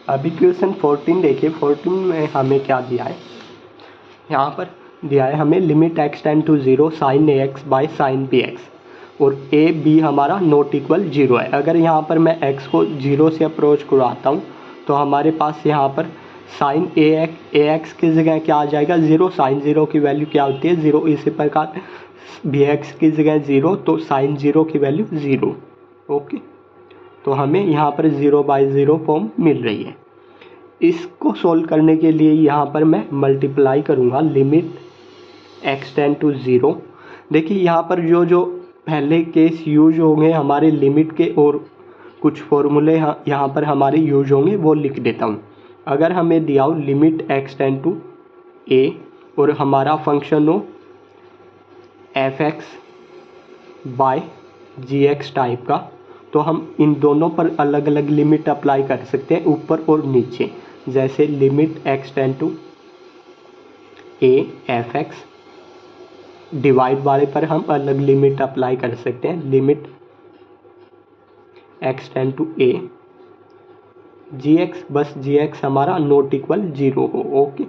अभी क्वेश्चन 14 देखिए, 14 में हमें क्या दिया है, यहाँ पर दिया है हमें limit x tend to 0 sine A X by sine B X और ए बी हमारा नॉट इक्वल 0 है। अगर यहाँ पर मैं x को 0 से अप्रोच करवाता हूँ तो हमारे पास यहाँ पर साइन ए एक्स की जगह क्या आ जाएगा 0, साइन 0 की वैल्यू क्या होती है 0। इसी प्रकार बी एक्स की जगह 0 तो साइन 0 की वैल्यू 0। ओके, तो हमें यहाँ पर 0/0 फॉर्म मिल रही है। इसको सोल्व करने के लिए यहाँ पर मैं मल्टीप्लाई करूँगा लिमिट x टेंड टू 0। देखिए यहाँ पर जो पहले केस यूज होंगे हमारे लिमिट के और कुछ फॉर्मूले यहाँ पर हमारे यूज होंगे वो लिख देता हूँ। अगर हमें दिया हो limit x tend to a और हमारा फंक्शन हो f(x) बाय gx टाइप का, तो हम इन दोनों पर अलग अलग लिमिट अप्लाई कर सकते हैं ऊपर और नीचे। जैसे limit x tend to a f(x) divide वाले पर हम अलग लिमिट अप्लाई कर सकते हैं, limit x tend to a gx, बस gx हमारा नॉट इक्वल 0 हो। ओके,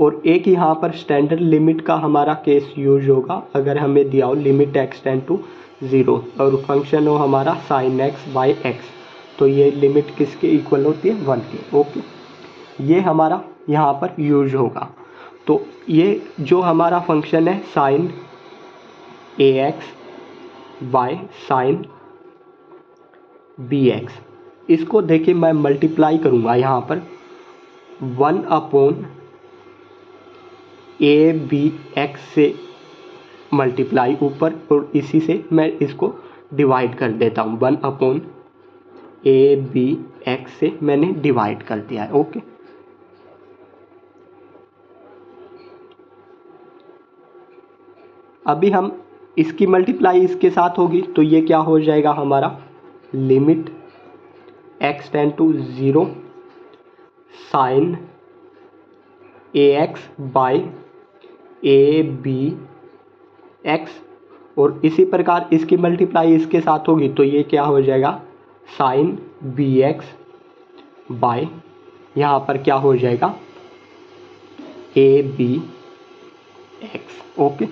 और एक यहाँ पर स्टैंडर्ड लिमिट का हमारा केस यूज होगा। अगर हमें दिया हो लिमिट x टेंड टू 0 और फंक्शन हो हमारा साइन x बाई एक्स, तो ये लिमिट किसके इक्वल होती है 1 के। ओके, ये हमारा यहाँ पर यूज होगा। तो ये जो हमारा फंक्शन है sine A X by sine B X, इसको देखिए मैं मल्टीप्लाई करूँगा यहाँ पर 1 ए बी एक्स से मल्टीप्लाई ऊपर, और इसी से मैं इसको डिवाइड कर देता हूँ। 1 ए बी एक्स से मैंने डिवाइड कर दिया है। ओके, अभी हम इसकी मल्टीप्लाई इसके साथ होगी तो ये क्या हो जाएगा हमारा limit x tend to 0 sine A X by A B X, और इसी प्रकार इसकी मल्टीप्लाई इसके साथ होगी तो ये क्या हो जाएगा साइन बी एक्स बाई यहाँ पर क्या हो जाएगा ए बी एक्स। ओके,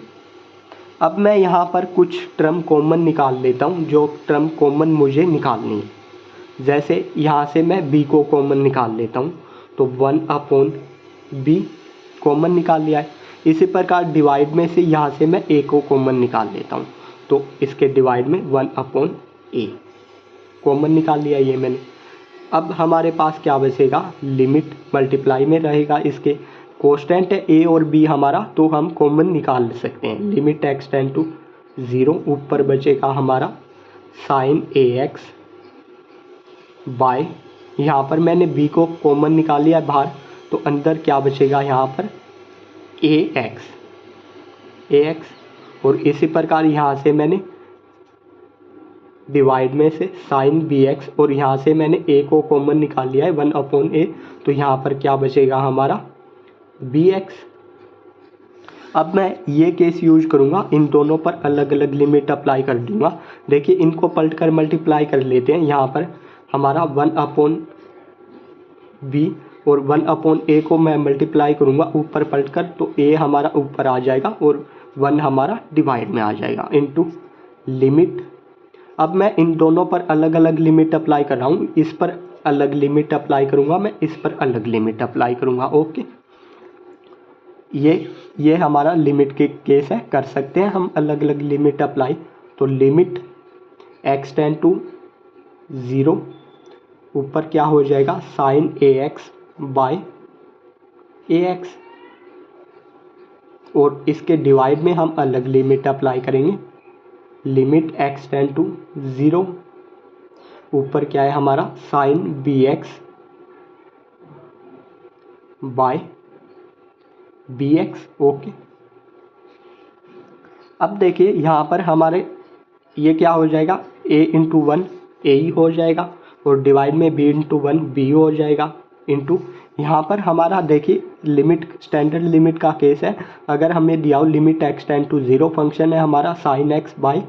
अब मैं यहाँ पर कुछ टर्म कॉमन निकाल लेता हूँ, जो टर्म कॉमन मुझे निकालनी है। जैसे यहाँ से मैं b को कॉमन निकाल लेता हूँ, तो 1/b कॉमन निकाल लिया है। इसी प्रकार डिवाइड में से यहाँ से मैं a को कॉमन निकाल लेता हूँ, तो इसके डिवाइड में 1/a कॉमन निकाल लिया ये मैंने। अब हमारे पास क्या बचेगा, लिमिट मल्टीप्लाई में रहेगा, इसके कांस्टेंट है a और b हमारा, तो हम कॉमन निकाल सकते हैं। लिमिट x टेंड टू 0, ऊपर बचेगा हमारा साइन ए एक्स बाय, यहाँ पर मैंने b को कॉमन निकाल लिया बाहर, तो अंदर क्या बचेगा यहाँ पर ax, और इसी प्रकार यहाँ से मैंने डिवाइड में से साइन बी एक्स, और यहाँ से मैंने a को कॉमन निकाल लिया है 1/a, तो यहाँ पर क्या बचेगा हमारा bx। अब मैं ये केस यूज करूँगा, इन दोनों पर अलग अलग लिमिट अप्लाई कर दूँगा। देखिए इनको पलट कर मल्टीप्लाई कर लेते हैं। यहाँ पर हमारा 1/b और 1/a को मैं मल्टीप्लाई करूँगा ऊपर पलट कर, तो a हमारा ऊपर आ जाएगा और 1 हमारा डिवाइड में आ जाएगा इनटू लिमिट। अब मैं इन दोनों पर अलग अलग लिमिट अप्लाई कर रहा हूँ, इस पर अलग लिमिट अप्लाई करूँगा, मैं इस पर अलग लिमिट अप्लाई करूँगा। ओके, ये हमारा लिमिट के केस है, कर सकते हैं हम अलग अलग लिमिट अप्लाई। तो लिमिट x टेंड टू 0, ऊपर क्या हो जाएगा sine A X by A X, और इसके डिवाइड में हम अलग लिमिट अप्लाई करेंगे। लिमिट x टेंड टू 0, ऊपर क्या है हमारा sine B X by B X. Okay, अब देखिए यहाँ पर हमारे ये क्या हो जाएगा a इंटू 1 a ही हो जाएगा, और डिवाइड में b इंटू 1 b हो जाएगा, इंटू यहाँ पर हमारा देखिए लिमिट स्टैंडर्ड लिमिट का केस है। अगर हमें दिया हो limit x tend to 0, function है हमारा साइन x बाई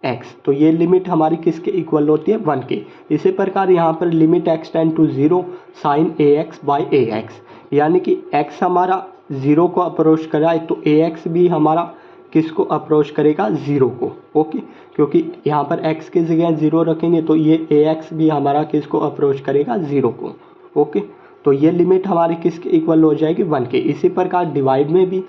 एक्स, तो ये लिमिट हमारी किसके इक्वल होती है 1 के। इसी प्रकार यहाँ पर limit X tend to 0 sine A X by A X, यानी कि x हमारा 0 को अप्रोच कराए तो ax भी हमारा किसको अप्रोच करेगा 0 को। ओके, क्योंकि यहाँ पर x की जगह 0 रखेंगे तो ये ax भी हमारा किसको अप्रोच करेगा 0 को। ओके, तो ये लिमिट हमारी किसके इक्वल हो जाएगी 1 के। इसी प्रकार डिवाइड में भी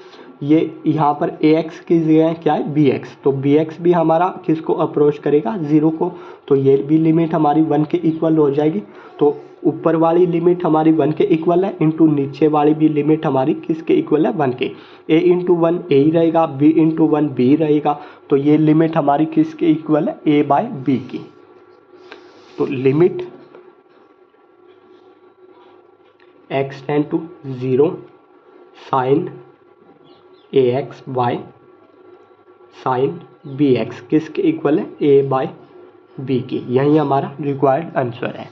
ये यहाँ पर ax की जगह क्या है bx, तो bx भी हमारा किसको अप्रोच करेगा 0 को, तो ये भी लिमिट हमारी 1 के इक्वल हो जाएगी। तो ऊपर वाली लिमिट हमारी 1 के इक्वल है, इंटू नीचे वाली भी लिमिट हमारी किसके इक्वल है 1 के। a इंटू 1 a ही रहेगा, b इंटू 1 b ही रहेगा, तो ये लिमिट हमारी किसके इक्वल है a बाई b की। तो limit x tend to 0 sine A X by sine B X किसके इक्वल है a बाई b की। यही हमारा रिक्वायर्ड आंसर है।